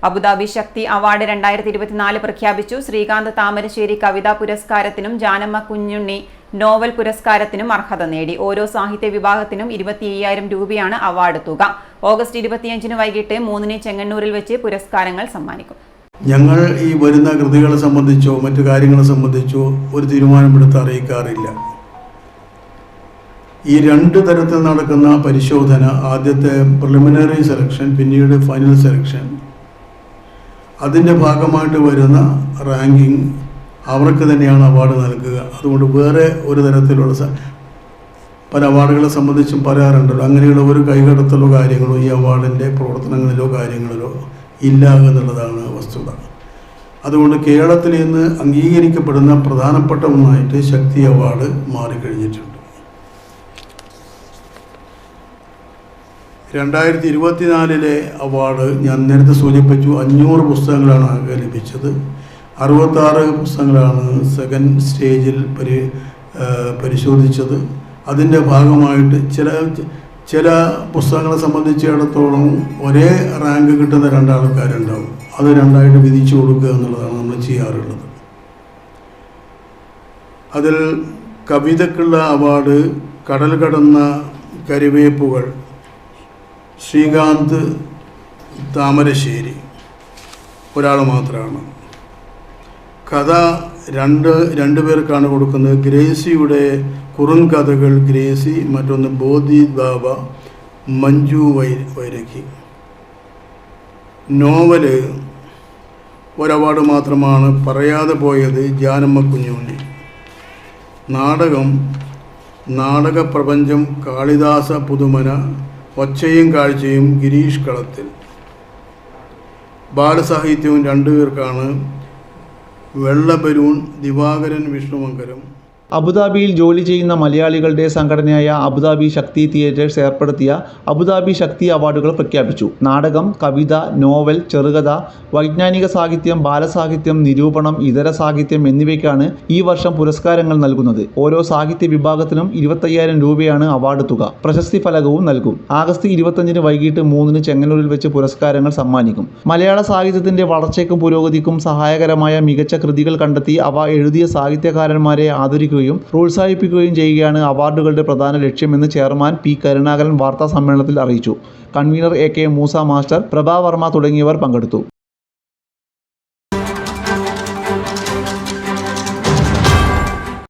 Abu Dhabi ശക്തി award 2024 പ്രഖ്യാപിച്ചു. ശ്രീകാന്ത് താമരശ്ശേരി കവിതാ പുരസ്കാരത്തിനും Janamma Kunjunni novel പുരസ്കാരത്തിനും അർഹത നേടി. ഓരോ സാഹിത്യ വിഭാഗത്തിനും 25,000 രൂപയാണ് അവാർഡ് തുക. ഓഗസ്റ്റ് 25 വൈകിട്ട് 3 ചെങ്ങന്നൂരിൽ വെച്ച് പുരസ്കാരങ്ങൾ സമ്മാനിക്കും. ഞങ്ങൾ ഈ വരുന്ന കൃതികളെ സംബന്ധിച്ചോ മറ്റു കാര്യങ്ങളെ സംബന്ധിച്ചോ ഒരു തീരുമാനമെടുത്ത് അറിയിക്കാറില്ല. ഈ 2 തരത്തിൽ നടക്കുന്ന പരിശോധന, ആദ്യത്തെ പ്രിലിമിനറി സെലക്ഷൻ, പിന്നീട് ഫൈനൽ സെലക്ഷൻ, അതിൻ്റെ ഭാഗമായിട്ട് വരുന്ന റാങ്കിങ് അവർക്ക് തന്നെയാണ് അവാർഡ് നൽകുക. അതുകൊണ്ട് വേറെ ഒരു തരത്തിലുള്ള പല അവാർഡുകളെ സംബന്ധിച്ചും പറയാറുണ്ടല്ലോ, അങ്ങനെയുള്ള ഒരു കൈകടത്തലോ കാര്യങ്ങളോ ഈ അവാർഡിൻ്റെ പ്രവർത്തനങ്ങളിലോ കാര്യങ്ങളിലോ ഇല്ല എന്നുള്ളതാണ് വസ്തുത. അതുകൊണ്ട് കേരളത്തിൽ ഇന്ന് അംഗീകരിക്കപ്പെടുന്ന പ്രധാനപ്പെട്ട ഒന്നായിട്ട് ശക്തി അവാർഡ് മാറിക്കഴിഞ്ഞിട്ടുണ്ട്. 2024 അവാർഡ് ഞാൻ നേരത്തെ സൂചിപ്പിച്ചു. 500 പുസ്തകങ്ങളാണ് ലഭിച്ചത്. 66 പുസ്തകങ്ങളാണ് സെക്കൻഡ് സ്റ്റേജിൽ പരിശോധിച്ചത്. അതിൻ്റെ ഭാഗമായിട്ട് ചില പുസ്തകങ്ങളെ സംബന്ധിച്ചിടത്തോളം ഒരേ റാങ്ക് കിട്ടുന്ന 2 ആൾക്കാരുണ്ടാവും. അത് 2ആയിട്ട് വിധിച്ചു കൊടുക്കുക എന്നുള്ളതാണ് നമ്മൾ ചെയ്യാറുള്ളത്. അതിൽ കവിതയ്ക്കുള്ള അവാർഡ് കടൽ കടന്ന കരിവേപ്പുകൾ, ശ്രീകാന്ത് താമരശ്ശേരി ഒരാൾ മാത്രമാണ്. കഥ രണ്ട് പേർക്കാണ് കൊടുക്കുന്നത്. ഗ്രേസിയുടെ കുറുങ്കഥകൾ ഗ്രേസി, മറ്റൊന്ന് ബോധി ബാബ മഞ്ജു വൈരഖി. നോവല് ഒരവാർഡ് മാത്രമാണ് പറയാതെ പോയത്, ജാനമ്മ കുഞ്ഞുണ്ണി. നാടക പ്രപഞ്ചം കാളിദാസ പുതുമന, ഒച്ചയും കാഴ്ചയും ഗിരീഷ് കളത്തിൽ. ബാലസാഹിത്യവും 2 പേർക്കാണ്, വെള്ളബലൂൺ ദിവാകരൻ വിഷ്ണുമംഗലം. അബുദാബിയിൽ ജോലി ചെയ്യുന്ന മലയാളികളുടെ സംഘടനയായ അബുദാബി ശക്തി തിയേറ്റേഴ്സ് ഏർപ്പെടുത്തിയ അബുദാബി ശക്തി അവാർഡുകൾ പ്രഖ്യാപിച്ചു. നാടകം, കവിത, നോവൽ, ചെറുകഥ, വൈജ്ഞാനിക സാഹിത്യം, ബാലസാഹിത്യം, നിരൂപണം, ഇതര സാഹിത്യം എന്നിവയ്ക്കാണ് ഈ വർഷം പുരസ്കാരങ്ങൾ നൽകുന്നത്. ഓരോ സാഹിത്യ വിഭാഗത്തിനും 25,000 രൂപയാണ് അവാർഡ് തുക. പ്രശസ്തി ഫലകവും നൽകും. ആഗസ്റ്റ് 25 വൈകിട്ട് 3 ചെങ്ങന്നൂരിൽ വെച്ച് പുരസ്കാരങ്ങൾ സമ്മാനിക്കും. മലയാള സാഹിത്യത്തിന്റെ വളർച്ചയ്ക്കും പുരോഗതിക്കും സഹായകരമായ മികച്ച കൃതികൾ കണ്ടെത്തി അവ എഴുതിയ സാഹിത്യകാരന്മാരെ ആദരിക്കും പ്രോത്സാഹിപ്പിക്കുകയും ചെയ്യുകയാണ് അവാർഡുകളുടെ പ്രധാന ലക്ഷ്യമെന്ന് ചെയർമാൻ പി കരുണാകരൻ വാർത്താ സമ്മേളനത്തിൽ അറിയിച്ചു. Convener AK Moosa master, Prabhavarma തുടങ്ങിയവർ പങ്കെടുത്തു.